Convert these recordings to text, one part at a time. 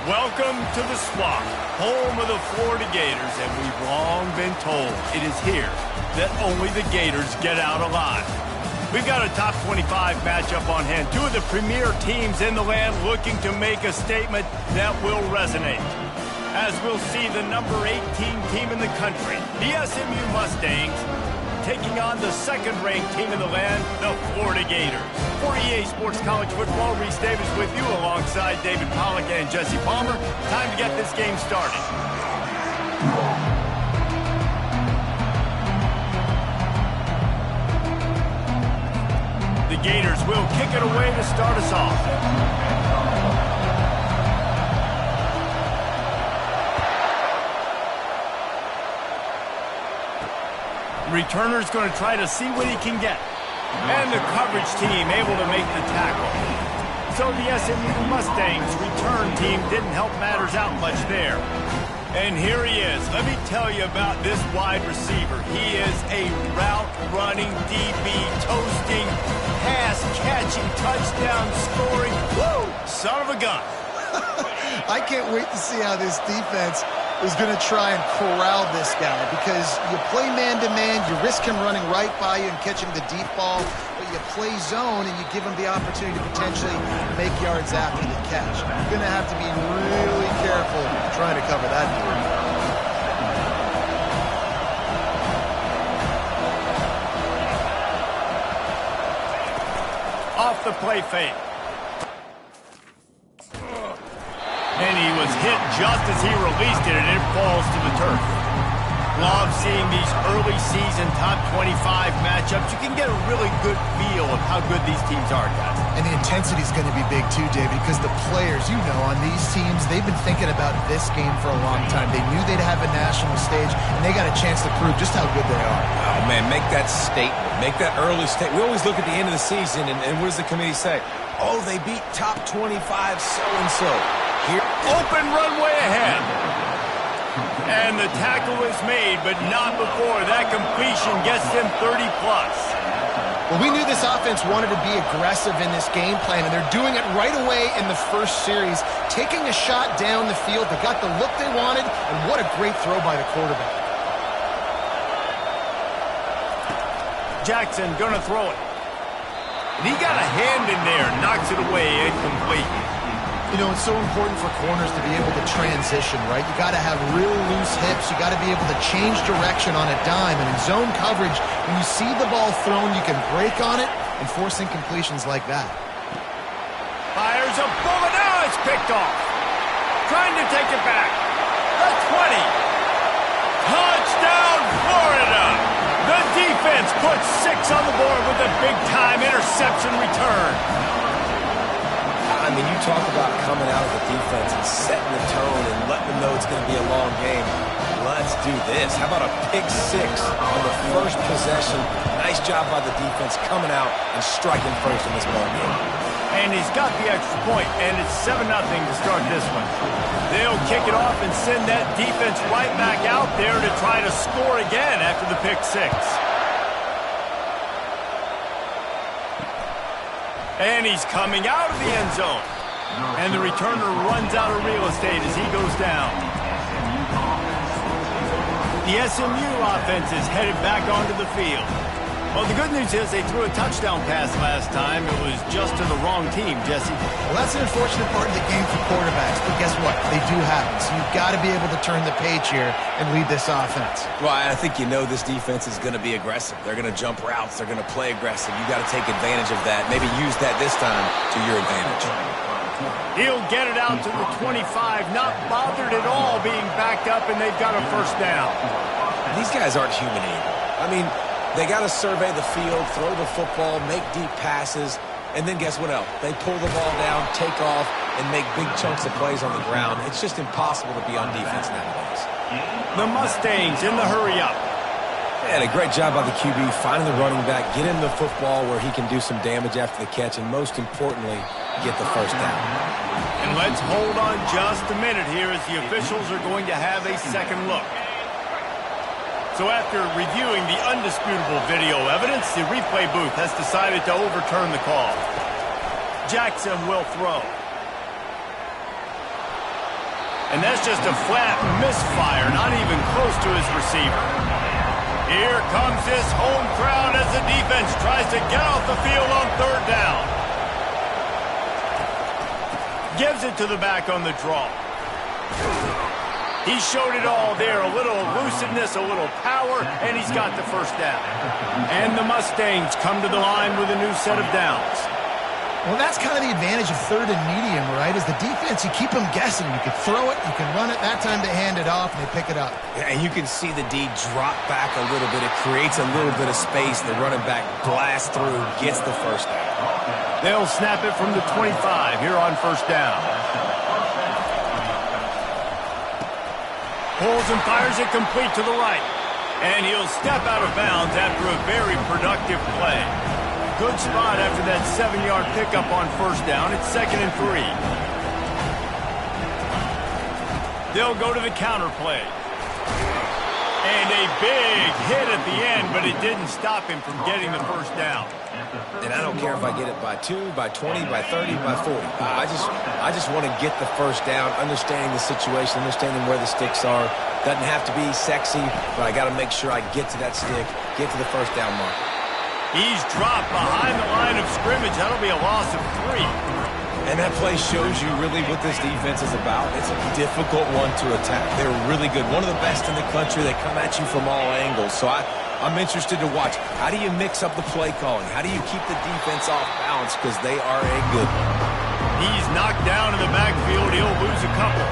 Welcome to the Swamp, home of the Florida Gators, and we've long been told it is here that only the Gators get out alive. We've got a top 25 matchup on hand, two of the premier teams in the land looking to make a statement that will resonate. As we'll see the number 18 team in the country, the SMU Mustangs, taking on the second-ranked team in the land, the Florida Gators. For EA Sports College Football, Reese Davis with you alongside David Pollack and Jesse Palmer. Time to get this game started. The Gators will kick it away to start us off. Returner's going to try to see what he can get. And the coverage team able to make the tackle. So the SMU Mustangs return team didn't help matters out much there. And here he is. Let me tell you about this wide receiver. He is a route-running DB, toasting, pass-catching, touchdown-scoring, woo, son of a gun. I can't wait to see how this defense is going to try and corral this guy, because you play man-to-man, you risk him running right by you and catching the deep ball, but you play zone and you give him the opportunity to potentially make yards after the catch. You're going to have to be really careful trying to cover that deal. Off the play fake. And he was hit just as he released it, and it falls to the turf. Love seeing these early season top 25 matchups. You can get a really good feel of how good these teams are, guys. And the intensity is going to be big too, David, because the players, you know, on these teams, they've been thinking about this game for a long time. They knew they'd have a national stage, and they got a chance to prove just how good they are. Oh, man, make that statement. Make that early statement. We always look at the end of the season, and what does the committee say? Oh, they beat top 25 so-and-so. Here, open runway ahead. And the tackle is made, but not before that completion gets them 30-plus. Well, we knew this offense wanted to be aggressive in this game plan, and they're doing it right away in the first series, taking a shot down the field. They got the look they wanted, and what a great throw by the quarterback. Jackson gonna throw it. And he got a hand in there, knocks it away, incomplete. You know, it's so important for corners to be able to transition, right? You got to have real loose hips. You got to be able to change direction on a dime. And in zone coverage, when you see the ball thrown, you can break on it and force incompletions like that. Fires a bullet. Now it's picked off. Trying to take it back. The 20. Touchdown, Florida. The defense puts 6 on the board with a big-time interception return. I mean, you talk about coming out of the defense and setting the tone and letting them know it's going to be a long game. Let's do this. How about a pick 6 on the first possession? Nice job by the defense coming out and striking first in this ball game. And he's got the extra point, and it's 7-0 to start this one. They'll kick it off and send that defense right back out there to try to score again after the pick 6. And he's coming out of the end zone. And the returner runs out of real estate as he goes down. The SMU offense is headed back onto the field. Well, the good news is they threw a touchdown pass last time. It was just to the wrong team, Jesse. Well, that's an unfortunate part of the game for quarterbacks, but guess what? They do happen. So you've got to be able to turn the page here and lead this offense. Well, I think you know this defense is going to be aggressive. They're going to jump routes. They're going to play aggressive. You got to take advantage of that. Maybe use that this time to your advantage. He'll get it out to the 25, not bothered at all being backed up, and they've got a first down. These guys aren't human anymore. I mean, they got to survey the field, throw the football, make deep passes, and then guess what else? They pull the ball down, take off, and make big chunks of plays on the ground. It's just impossible to be on defense nowadays. The Mustangs in the hurry-up. And a great job by the QB, finding the running back, get him the football where he can do some damage after the catch, and most importantly, get the first down. And let's hold on just a minute here as the officials are going to have a second look. So after reviewing the undisputable video evidence, the replay booth has decided to overturn the call. Jackson will throw. And that's just a flat misfire, not even close to his receiver. Here comes this home crowd as the defense tries to get off the field on third down. Gives it to the back on the draw. He showed it all there, a little elusiveness, a little power, and he's got the first down. And the Mustangs come to the line with a new set of downs. Well, that's kind of the advantage of third and medium, right? Is the defense, you keep them guessing. You can throw it, you can run it. That time they hand it off, and they pick it up. Yeah, and you can see the D drop back a little bit. It creates a little bit of space. The running back blasts through, gets the first down. They'll snap it from the 25 here on first down. Pulls and fires it complete to the right. And he'll step out of bounds after a very productive play. Good spot after that 7-yard pickup on first down. It's 2nd and 3. They'll go to the counter play. And a big hit at the end, but it didn't stop him from getting the first down. And I don't care if I get it by 2, by 20, by 30, by 40. I just want to get the first down, understanding the situation, understanding where the sticks are. Doesn't have to be sexy, but I got to make sure I get to that stick, get to the first down mark. He's dropped behind the line of scrimmage. That'll be a loss of 3. And that play shows you really what this defense is about. It's a difficult one to attack. They're really good. One of the best in the country. They come at you from all angles. So I'm interested to watch. How do you mix up the play calling? How do you keep the defense off balance? Because they are a good one. He's knocked down in the backfield. He'll lose a couple.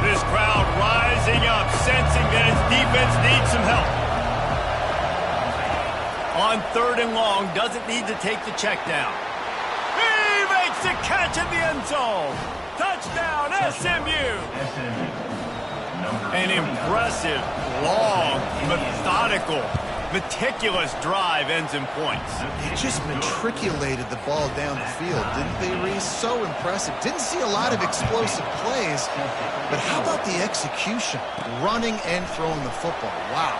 This crowd rising up, sensing that his defense needs some help. On 3rd and long, doesn't need to take the check down. He makes the catch in the end zone. Touchdown, SMU. An impressive, long, methodical, meticulous drive ends in points. They just matriculated the ball down the field, didn't they, Reese? So impressive. Didn't see a lot of explosive plays, but how about the execution? Running and throwing the football. Wow.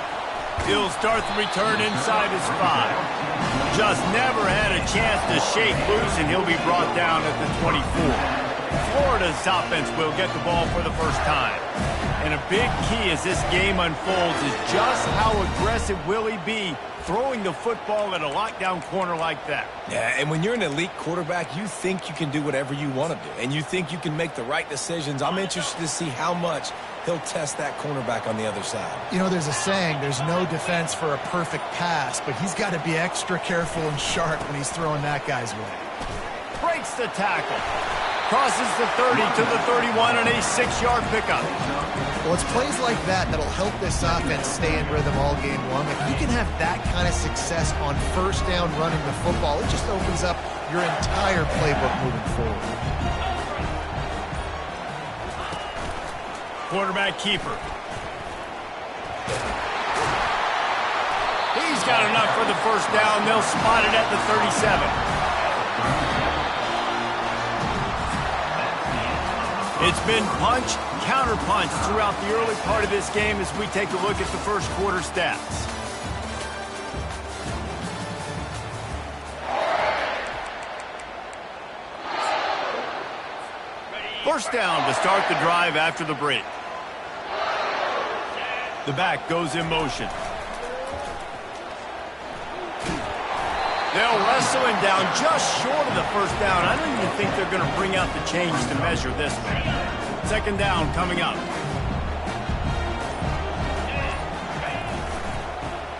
He'll start the return inside his 5. Just never had a chance to shake loose, and he'll be brought down at the 24. Florida's offense will get the ball for the first time. And a big key as this game unfolds is just how aggressive will he be throwing the football at a lockdown corner like that. Yeah, and when you're an elite quarterback, you think you can do whatever you want to do, and you think you can make the right decisions. I'm interested to see how much he'll test that cornerback on the other side. You know, there's a saying, there's no defense for a perfect pass, but he's got to be extra careful and sharp when he's throwing that guy's way. Breaks the tackle. Crosses the 30 to the 31 and a 6-yard pickup. Well, it's plays like that that'll help this offense stay in rhythm all game long. If you can have that kind of success on first down running the football, it just opens up your entire playbook moving forward. Quarterback keeper. He's got enough for the first down. They'll spot it at the 37. It's been punch, counter-punch throughout the early part of this game as we take a look at the first quarter stats. First down to start the drive after the break. The back goes in motion. They'll wrestle him down just short of the first down. I don't even think they're going to bring out the change to measure this one. Second down coming up.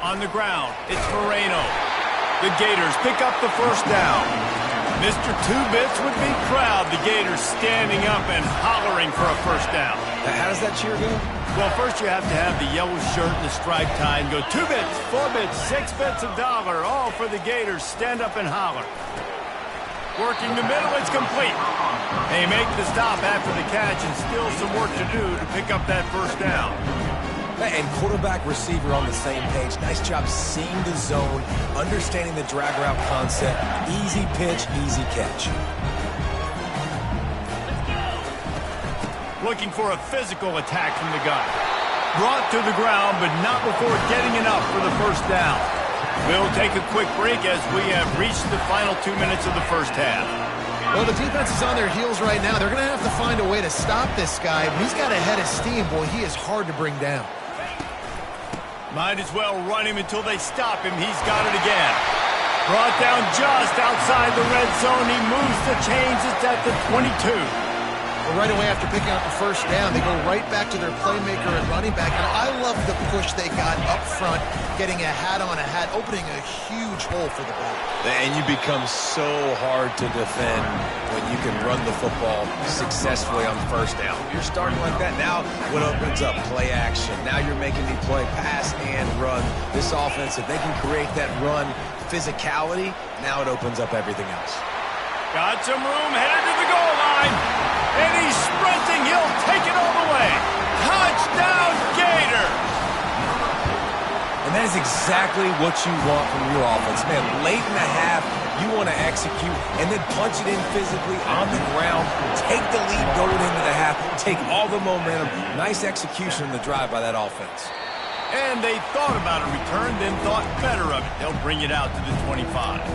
On the ground, it's Moreno. The Gators pick up the first down. Mr. Two-Bits would be proud. The Gators standing up and hollering for a first down. How does that cheer go? Well, first you have to have the yellow shirt and the striped tie and go 2 bits, 4 bits, 6 bits, $1, all for the Gators. Stand up and holler. Working the middle, it's complete. They make the stop after the catch and still some work to do to pick up that first down. And quarterback receiver on the same page. Nice job seeing the zone, understanding the drag route concept. Easy pitch, easy catch. Looking for a physical attack from the gun. Brought to the ground, but not before getting enough for the first down. We'll take a quick break as we have reached the final 2 minutes of the first half. Well, the defense is on their heels right now. They're going to have to find a way to stop this guy. But he's got a head of steam. Boy, he is hard to bring down. Might as well run him until they stop him. He's got it again. Brought down just outside the red zone. He moves the chains. It's at the 22. Well, right away after picking up the first down, they go right back to their playmaker at running back. And I love the push they got up front, getting a hat on a hat, opening a huge hole for the ball. And you become so hard to defend when you can run the football successfully on first down. You're starting like that. Now what opens up? Play action. Now you're making me play pass and run. This offense, if they can create that run physicality, now it opens up everything else. Got some room, headed to the goal line. And he's sprinting. He'll take it all the way. Touchdown, Gators! And that is exactly what you want from your offense. Man, late in the half, you want to execute and then punch it in physically on the ground. Take the lead going into the half. Take all the momentum. Nice execution in the drive by that offense. And they thought about a return, then thought better of it. They'll bring it out to the 25.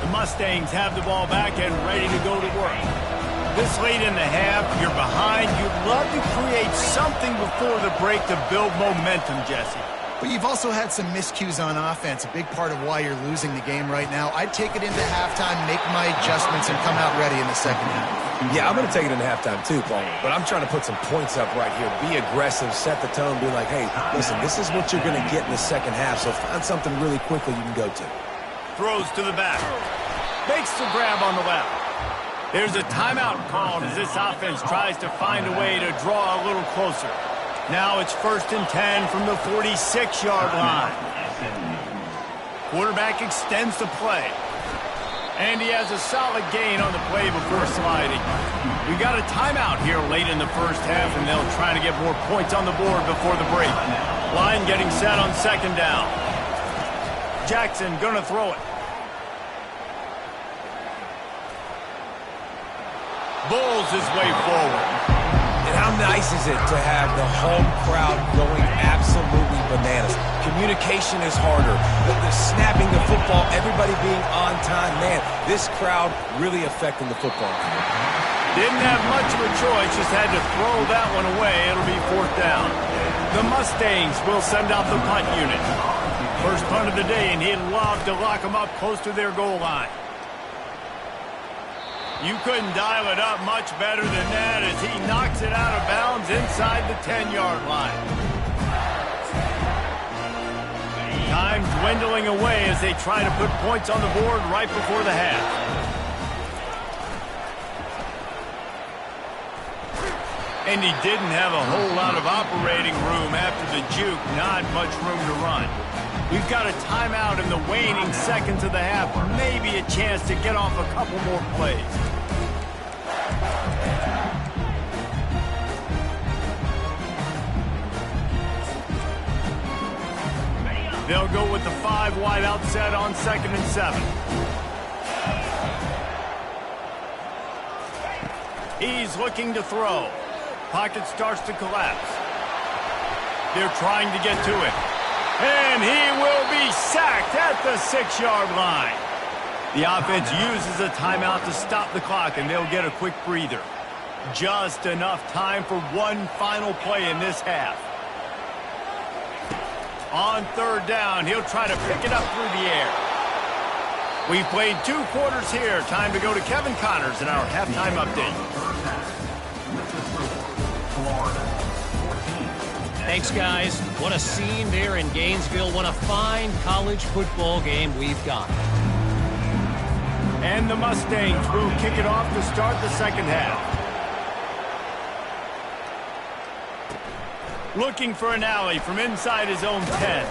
The Mustangs have the ball back and ready to go to work. This late in the half, you're behind. You'd love to create something before the break to build momentum, Jesse. But you've also had some miscues on offense, a big part of why you're losing the game right now. I'd take it into halftime, make my adjustments, and come out ready in the second half. Yeah, I'm going to take it into halftime too, Paul. But I'm trying to put some points up right here. Be aggressive, set the tone, be like, hey, listen, this is what you're going to get in the second half, so find something really quickly you can go to. Throws to the back. Makes the grab on the left. There's a timeout called as this offense tries to find a way to draw a little closer. Now it's 1st and 10 from the 46-yard line. Quarterback extends the play. And he has a solid gain on the play before sliding. We got a timeout here late in the first half, and they'll try to get more points on the board before the break. Line getting set on 2nd down. Jackson gonna throw it. Bulls his way forward. And how nice is it to have the home crowd going absolutely bananas? Communication is harder. The snapping the football, everybody being on time. Man, this crowd really affecting the football. Didn't have much of a choice, just had to throw that one away. It'll be 4th down. The Mustangs will send out the punt unit. First punt of the day, and he'd love to lock them up close to their goal line. You couldn't dial it up much better than that as he knocks it out of bounds inside the 10-yard line. Time dwindling away as they try to put points on the board right before the half. And he didn't have a whole lot of operating room after the juke. Not much room to run. We've got a timeout in the waning seconds of the half. Maybe a chance to get off a couple more plays. They'll go with the 5 wide out set on 2nd and 7. He's looking to throw. Pocket starts to collapse. They're trying to get to it. And he will be sacked at the 6-yard line. The offense uses a timeout to stop the clock, and they'll get a quick breather. Just enough time for one final play in this half. On 3rd down, he'll try to pick it up through the air. We've played 2 quarters here. Time to go to Kevin Connors in our halftime update. Thanks, guys. What a scene there in Gainesville. What a fine college football game we've got. And the Mustangs will kick it off to start the second half. Looking for an alley from inside his own 10.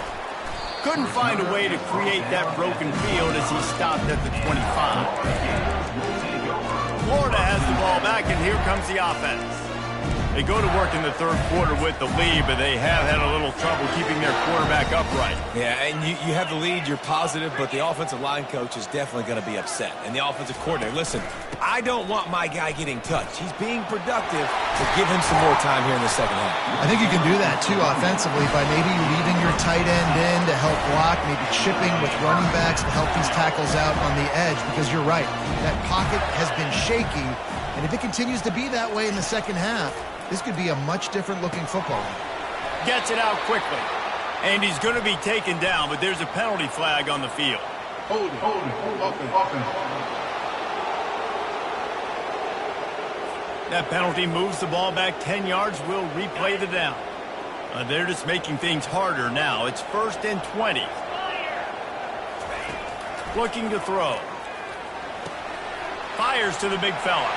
Couldn't find a way to create that broken field as he stopped at the 25. Florida has the ball back, and here comes the offense. They go to work in the third quarter with the lead, but they have had a little trouble keeping their quarterback upright. Yeah, and you have the lead, you're positive, but the offensive line coach is definitely going to be upset. And the offensive coordinator, listen, I don't want my guy getting touched. He's being productive, but give him some more time here in the second half. I think you can do that, too, offensively, by maybe leaving your tight end in to help block, maybe chipping with running backs to help these tackles out on the edge, because you're right, that pocket has been shaky, and if it continues to be that way in the second half, this could be a much different-looking football game. Gets it out quickly. And he's going to be taken down, but there's a penalty flag on the field. Hold it. That penalty moves the ball back 10 yards. We'll replay the down. They're just making things harder now. It's 1st and 20. Looking to throw. Fires to the big fella.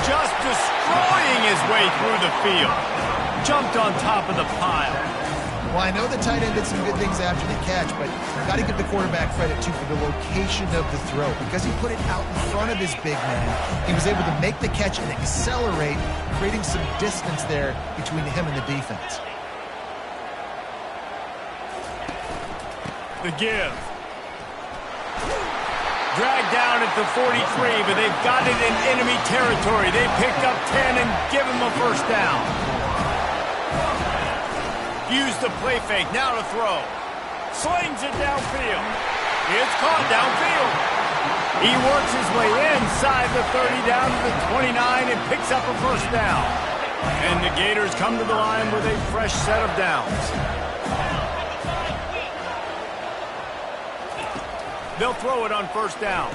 Just destroying his way through the field. Jumped on top of the pile. Well, I know the tight end did some good things after the catch, but you've got to give the quarterback credit, too, for the location of the throw. Because he put it out in front of his big man, he was able to make the catch and accelerate, creating some distance there between him and the defense. The give. Dragged down at the 43, but they've got it in enemy territory. They picked up 10 and give him a first down. Use the play fake, now to throw. Slings it downfield. It's caught downfield. He works his way inside the 30 down to the 29 and picks up a first down. And the Gators come to the line with a fresh set of downs. They'll throw it on first down.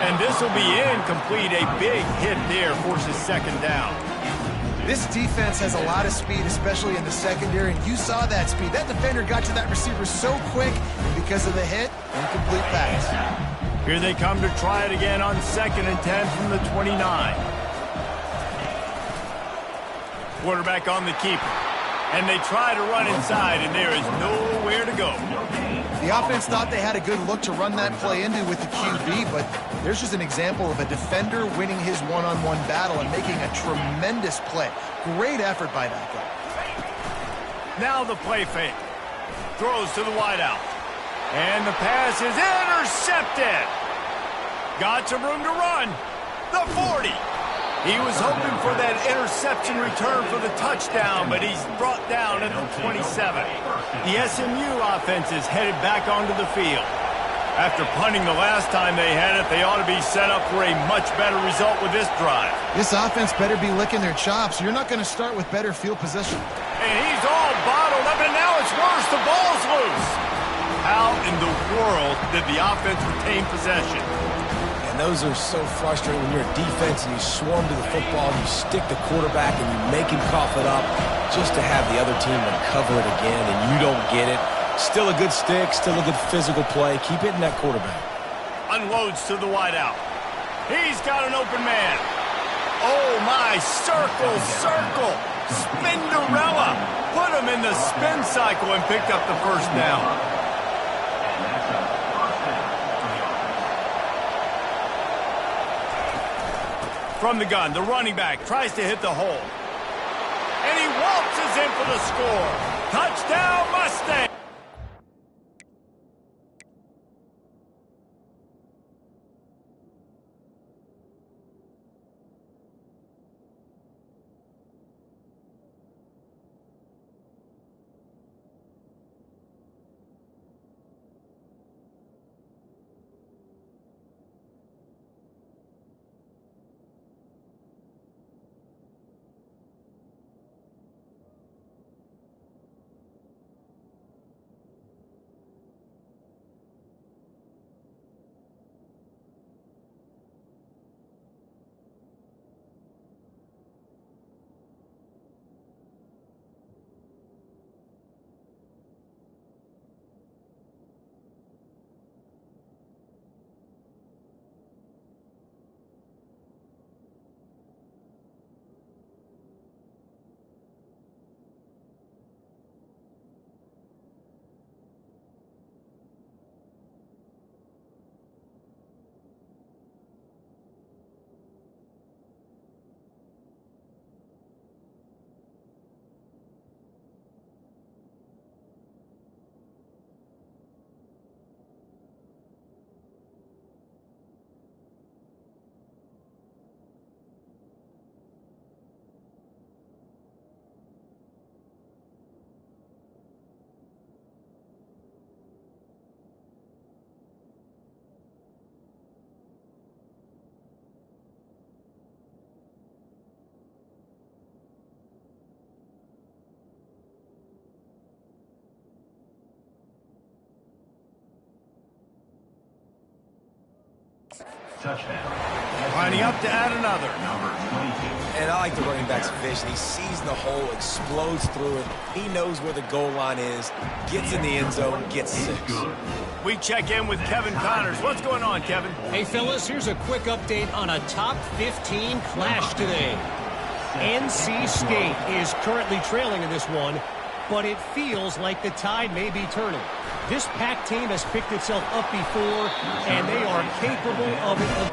And this will be incomplete. A big hit there forces second down. This defense has a lot of speed, especially in the secondary, and you saw that speed. That defender got to that receiver so quick, and because of the hit, incomplete pass. Here they come to try it again on 2nd and 10 from the 29. Quarterback on the keeper. And they try to run inside, and there is nowhere to go. The offense thought they had a good look to run that play into with the QB, but there's just an example of a defender winning his one-on-one battle and making a tremendous play. Great effort by that guy. Now the play fake. Throws to the wideout. And the pass is intercepted. Got some room to run. The 40. He was hoping for that interception return for the touchdown, but he's brought down at the 27. The SMU offense is headed back onto the field. After punting the last time they had it, they ought to be set up for a much better result with this drive. This offense better be licking their chops. You're not going to start with better field position. And he's all bottled up, and now it's worse. The ball's loose. How in the world did the offense retain possession? And those are so frustrating when you're a defense and you swarm to the football, you stick the quarterback and you make him cough it up just to have the other team recover it again, and you don't get it. Still a good stick, still a good physical play. Keep hitting that quarterback. Unloads to the wideout. He's got an open man. Oh, my. Circle, circle. Spinderella. Put him in the spin cycle and picked up the first down. From the gun, the running back tries to hit the hole. And he waltzes in for the score. Touchdown, Mustang! Lining up to add another. And I like the running back's vision. He sees the hole, explodes through it. He knows where the goal line is, gets in the end zone, gets 6. We check in with Kevin Connors. What's going on, Kevin? Hey, fellas, here's a quick update on a top 15 clash today. NC State is currently trailing in this one, but it feels like the tide may be turning. This Pac team has picked itself up before, and they are capable of it.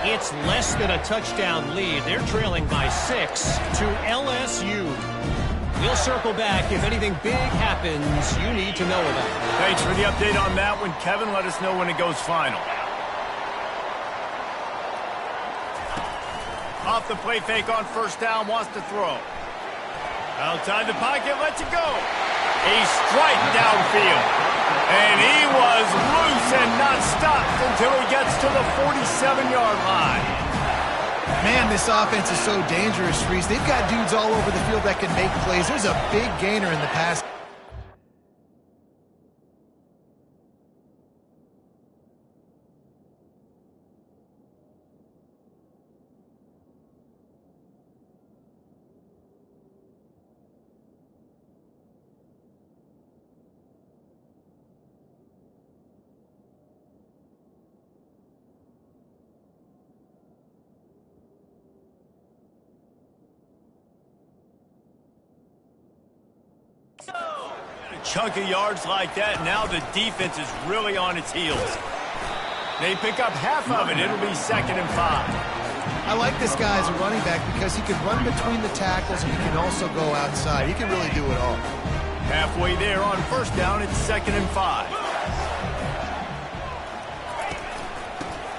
It's less than a touchdown lead. They're trailing by 6 to LSU. We'll circle back if anything big happens you need to know about. Thanks for the update on that one, Kevin. Let us know when it goes final. Off the play fake on first down, wants to throw. Outside the pocket, lets it go. A strike downfield. And he was loose and not stopped until he gets to the 47-yard line. Man, this offense is so dangerous, Reese. They've got dudes all over the field that can make plays. There's a big gainer in the pass. A chunk of yards like that, now the defense is really on its heels. They pick up half of it. It'll be 2nd and 5. I like this guy as a running back because he can run between the tackles and he can also go outside. He can really do it all. Halfway there on first down, it's 2nd and 5.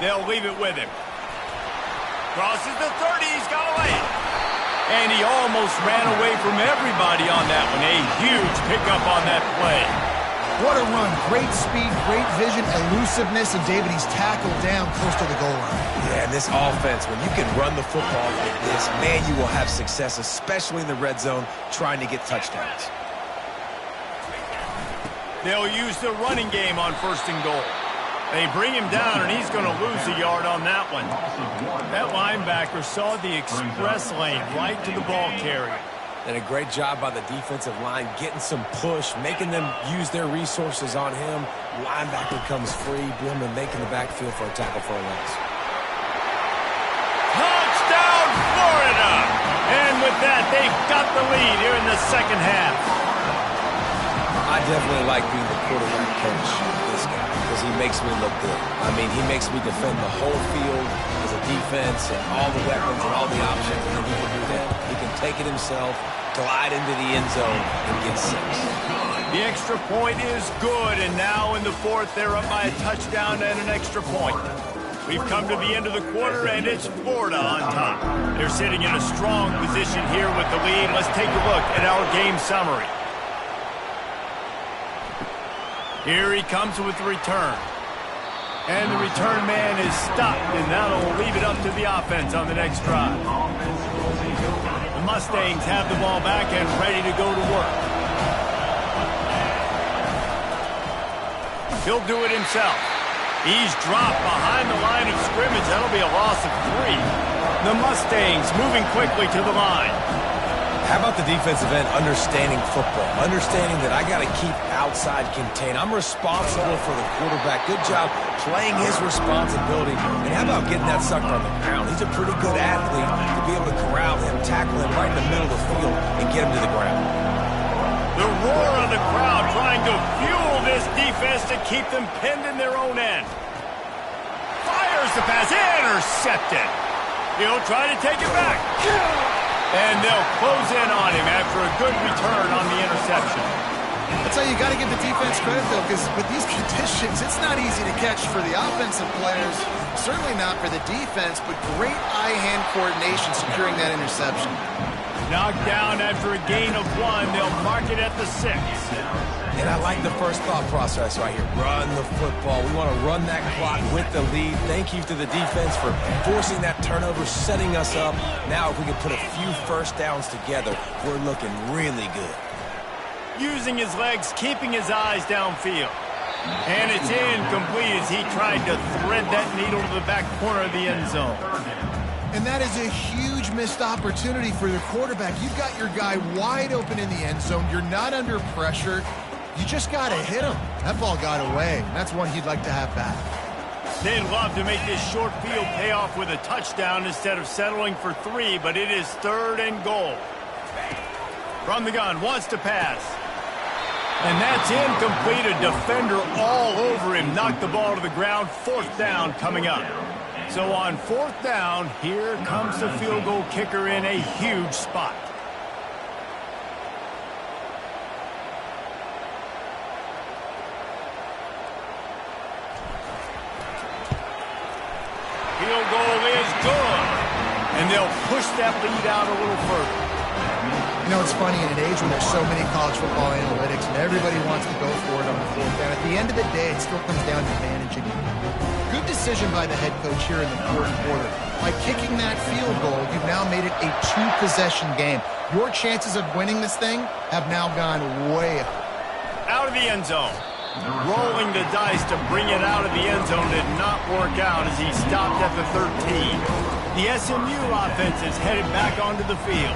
They'll leave it with him. Crosses the 30, he's got to lay it. And he almost ran away from everybody on that one. A huge pickup on that play. What a run. Great speed, great vision, elusiveness, and David, he's tackled down close to the goal line. Yeah, and this offense, when you can run the football like this, man, you will have success, especially in the red zone, trying to get touchdowns. They'll use the running game on 1st and goal. They bring him down, and he's going to lose a yard on that one. That linebacker saw the express lane right to the ball carrier. Did a great job by the defensive line, getting some push, making them use their resources on him. Linebacker comes free, Blum making the backfield for a tackle for a loss. Touchdown, Florida! And with that, they've got the lead here in the second half. I definitely like being the quarterback coach of this guy because he makes me look good. I mean, he makes me defend the whole field as a defense and all the weapons and all the options, and then he can do that. He can take it himself, glide into the end zone, and get 6. The extra point is good, and now in the fourth, they're up by a touchdown and an extra point. We've come to the end of the quarter, and it's Florida on top. They're sitting in a strong position here with the lead. Let's take a look at our game summary. Here he comes with the return. And the return man is stopped, and that'll leave it up to the offense on the next drive. The Mustangs have the ball back and ready to go to work. He'll do it himself. He's dropped behind the line of scrimmage. That'll be a loss of 3. The Mustangs moving quickly to the line. How about the defensive end understanding football, understanding that I got to keep outside contained. I'm responsible for the quarterback. Good job playing his responsibility. And how about getting that sucker on the ground? He's a pretty good athlete to be able to corral him, tackle him right in the middle of the field, and get him to the ground. The roar of the crowd trying to fuel this defense to keep them pinned in their own end. Fires the pass, intercepted. He'll try to take it back. And they'll close in on him after a good return on the interception. That's how you got to give the defense credit, though, because with these conditions, it's not easy to catch for the offensive players. Certainly not for the defense, but great eye-hand coordination securing that interception. Knocked down after a gain of 1. They'll mark it at the 6. And I like the first thought process right here. Run the football. We want to run that clock with the lead. Thank you to the defense for forcing that turnover, setting us up. Now if we can put a few first downs together, we're looking really good. Using his legs, keeping his eyes downfield. And it's incomplete as he tried to thread that needle to the back corner of the end zone. And that is a huge missed opportunity for the quarterback. You've got your guy wide open in the end zone. You're not under pressure. You just got to hit him. That ball got away. That's one he'd like to have back. They'd love to make this short field pay off with a touchdown instead of settling for 3, but it is 3rd and goal. From the gun, wants to pass. And that's incomplete. A defender all over him. Knocked the ball to the ground. 4th down coming up. So on 4th down, here comes the field goal kicker in a huge spot. Field goal is good. And they'll push that lead out a little further. You know, it's funny, in an age where there's so many college football analytics and everybody wants to go for it on the 4th down, at the end of the day, it still comes down to managing it. Good decision by the head coach here in the 4th quarter. By kicking that field goal, you've now made it a 2-possession game. Your chances of winning this thing have now gone way up. Out of the end zone. Rolling the dice to bring it out of the end zone did not work out as he stopped at the 13. The SMU offense is headed back onto the field.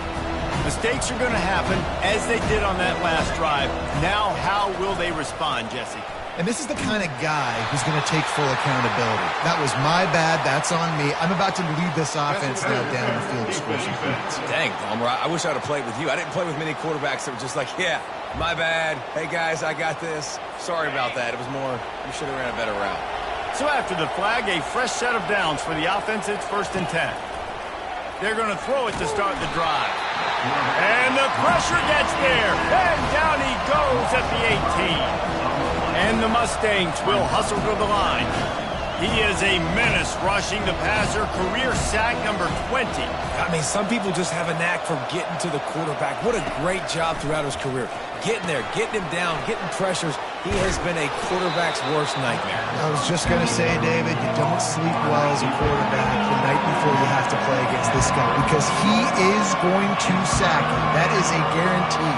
Mistakes are going to happen, as they did on that last drive. Now, how will they respond, Jesse? And this is the kind of guy who's going to take full accountability. That was my bad. That's on me. I'm about to lead this offense now down the field to score some points. Dang, Palmer, I wish I would have played with you. I didn't play with many quarterbacks that were just like, yeah, my bad. Hey, guys, I got this. Sorry about that. It was more, we should have ran a better route. So after the flag, a fresh set of downs for the offense. It's 1st and 10. They're going to throw it to start the drive. And the pressure gets there. And down he goes at the 18. And the Mustangs will hustle to the line. He is a menace rushing the passer. Career sack number 20. I mean, some people just have a knack for getting to the quarterback. What a great job throughout his career. Getting there, getting him down, getting pressures. He has been a quarterback's worst nightmare. I was just going to say, David, you don't sleep well as a quarterback the night before you have to play against this guy because he is going to sack you. That is a guarantee.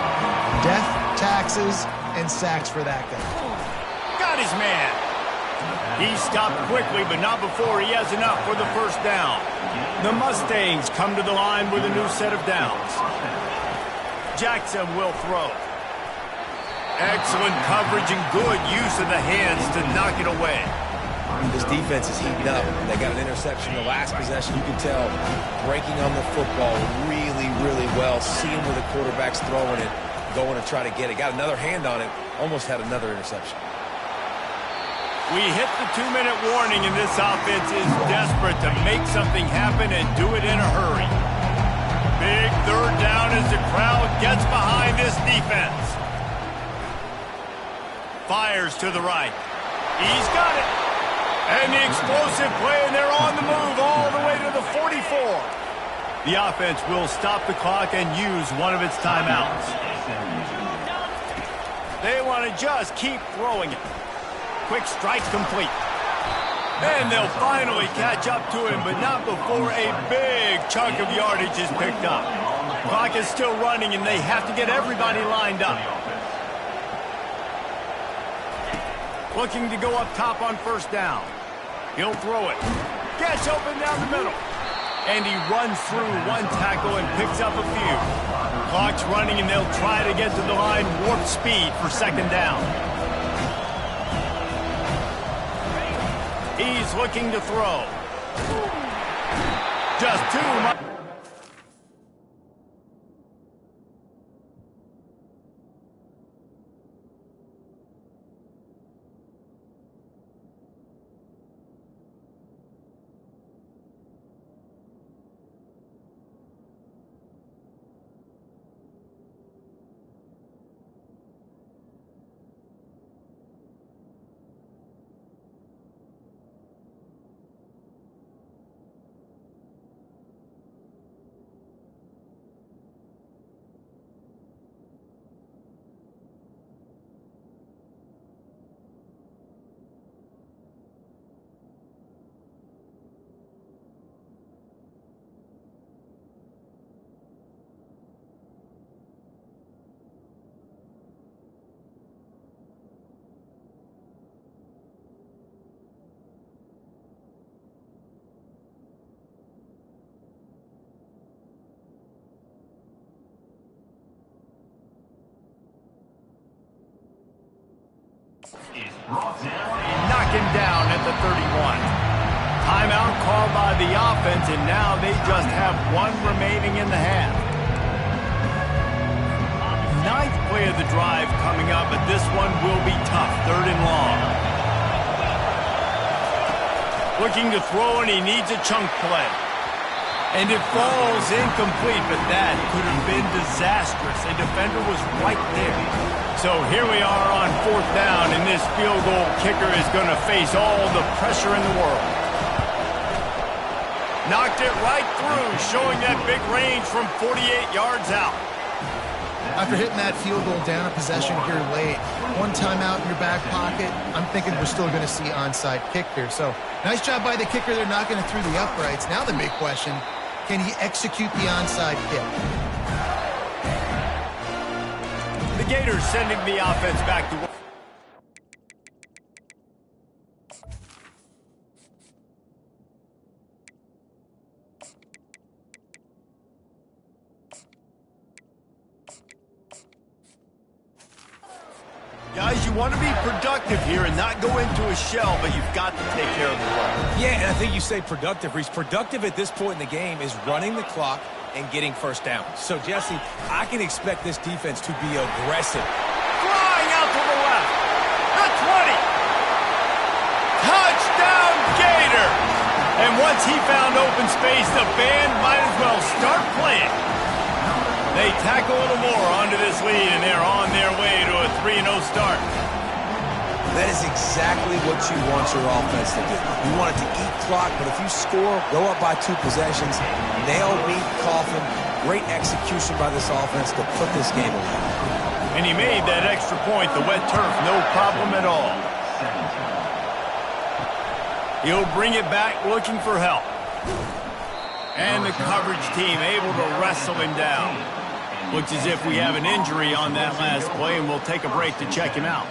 Death, taxes, and sacks for that guy. Got his man. He stopped quickly, but not before he has enough for the 1st down. The Mustangs come to the line with a new set of downs. Jackson will throw. Excellent coverage and good use of the hands to knock it away. This defense is heating up. They got an interception the last possession. You can tell breaking on the football really, really well. Seeing where the quarterback's throwing it, going to try to get it. Got another hand on it. Almost had another interception. We hit the 2-minute warning, and this offense is desperate to make something happen and do it in a hurry. Big third down as the crowd gets behind this defense. Fires to the right. He's got it. And the explosive play, and they're on the move all the way to the 44. The offense will stop the clock and use one of its timeouts. They want to just keep throwing it. Quick strike complete. And they'll finally catch up to him, but not before a big chunk of yardage is picked up. Clock is still running, and they have to get everybody lined up. Looking to go up top on first down. He'll throw it. Gets open down the middle. And he runs through one tackle and picks up a few. Clock's running, and they'll try to get to the line warp speed for second down. He's looking to throw. Just too much. Knock him down at the 31. Timeout called by the offense, and now they just have one remaining in the half. Ninth play of the drive coming up, but this one will be tough. Third and long. Looking to throw, and he needs a chunk play. And it falls incomplete, but that could have been disastrous. A defender was right there. So here we are on fourth down, and this field goal kicker is going to face all the pressure in the world. Knocked it right through, showing that big range from 48 yards out. After hitting that field goal down a possession here late, one timeout in your back pocket, I'm thinking we're still going to see onside kick here. So nice job by the kicker. They're knocking it through the uprights. Now the big question, can he execute the onside kick? The Gators sending the offense back to work. Guys, you want to be productive here and not go into a shell, but you've got to take care of the ball. Yeah, and I think you say productive. Reese, productive at this point in the game is running the clock and getting first down. So, Jesse, I can expect this defense to be aggressive. Flying out to the left. The 20. Touchdown, Gator. And once he found open space, the band might as well start playing. They tack a little more onto this lead, and they're on their way to a 3-0 start. That is exactly what you want your offense to do. You want it to eat clock, but if you score, go up by 2 possessions, nail, meet, coffin. Great execution by this offense to put this game away. And he made that extra point, the wet turf, no problem at all. He'll bring it back looking for help. And the coverage team able to wrestle him down. Looks as if we have an injury on that last play, and we'll take a break to check him out.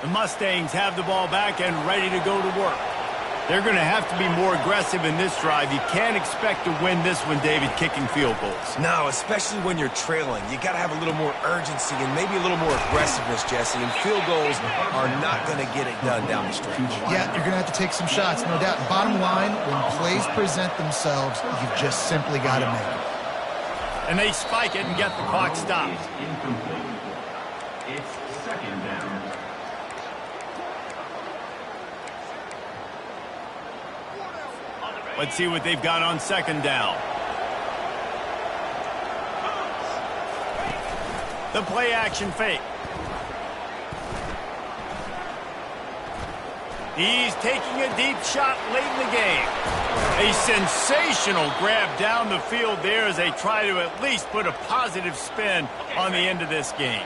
The Mustangs have the ball back and ready to go to work. They're going to have to be more aggressive in this drive. You can't expect to win this one, David, kicking field goals. No, especially when you're trailing. You got to have a little more urgency and maybe a little more aggressiveness, Jesse. And field goals are not going to get it done down the stretch. Yeah, you're going to have to take some shots, no doubt. Bottom line, when plays present themselves, you've just simply got to make them. And they spike it and get the clock stopped. It's second down. Let's see what they've got on second down. The play action fake. He's taking a deep shot late in the game. A sensational grab down the field there as they try to at least put a positive spin on the end of this game.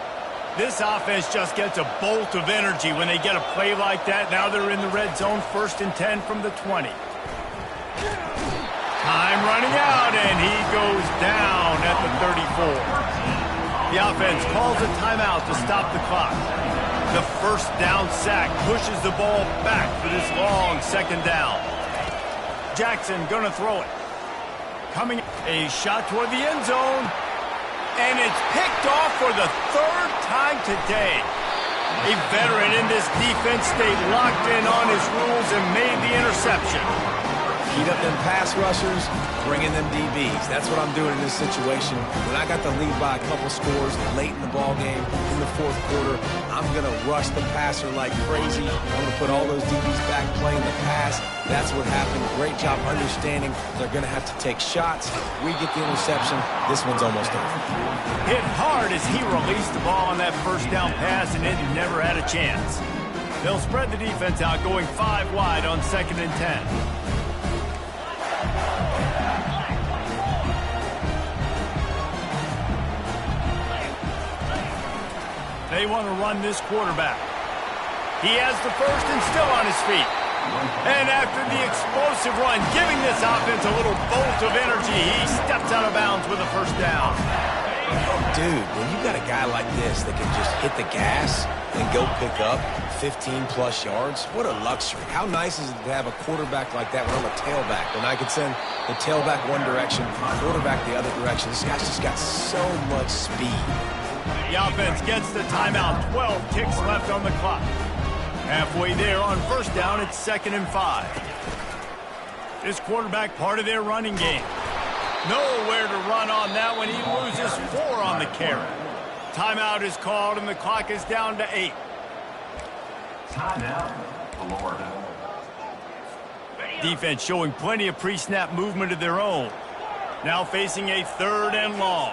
This offense just gets a bolt of energy when they get a play like that. Now they're in the red zone, 1st and 10 from the 20. Time running out, and he goes down at the 34. The offense calls a timeout to stop the clock. The first down sack pushes the ball back for this long second down. Jackson going to throw it. Coming, a shot toward the end zone. And it's picked off for the 3rd time today. A veteran in this defense stayed locked in on his rules and made the interception. Heat up them pass rushers, bring in them DBs. That's what I'm doing in this situation. When I got the lead by a couple scores late in the ball game, in the 4th quarter, I'm going to rush the passer like crazy. I'm going to put all those DBs back playing the pass. That's what happened. Great job understanding they're going to have to take shots. We get the interception. This one's almost over. Hit hard as he released the ball on that first down pass, and it never had a chance. They'll spread the defense out, going 5 wide on 2nd and 10. They want to run this quarterback. He has the first and still on his feet. And after the explosive run, giving this offense a little bolt of energy, he steps out of bounds with a first down. Dude, when you got a guy like this that can just hit the gas and go pick up 15-plus yards, what a luxury. How nice is it to have a quarterback like that when I'm a tailback, when I could send the tailback one direction, quarterback the other direction. This guy's just got so much speed. The offense gets the timeout. 12 ticks left on the clock. Halfway there on first down, it's 2nd and 5. This quarterback part of their running game. Nowhere to run on that one. He loses 4 on the carry. Timeout is called, and the clock is down to 8. Timeout, Florida. Defense showing plenty of pre-snap movement of their own. Now facing a 3rd and long.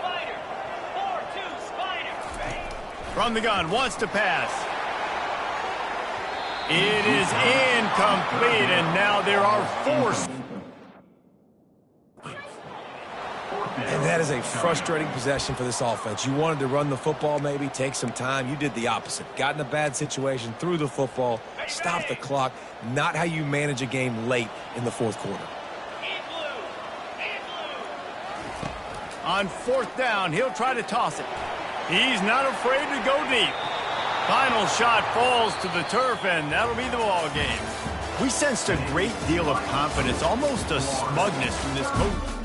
From the gun, wants to pass. It is incomplete, and now there are 4. And that is a frustrating possession for this offense. You wanted to run the football, maybe take some time. You did the opposite. Got in a bad situation, threw the football, stopped the clock. Not how you manage a game late in the 4th quarter. On 4th down, he'll try to toss it. He's not afraid to go deep. Final shot falls to the turf, and that'll be the ball game. We sensed a great deal of confidence, almost a smugness from this coach.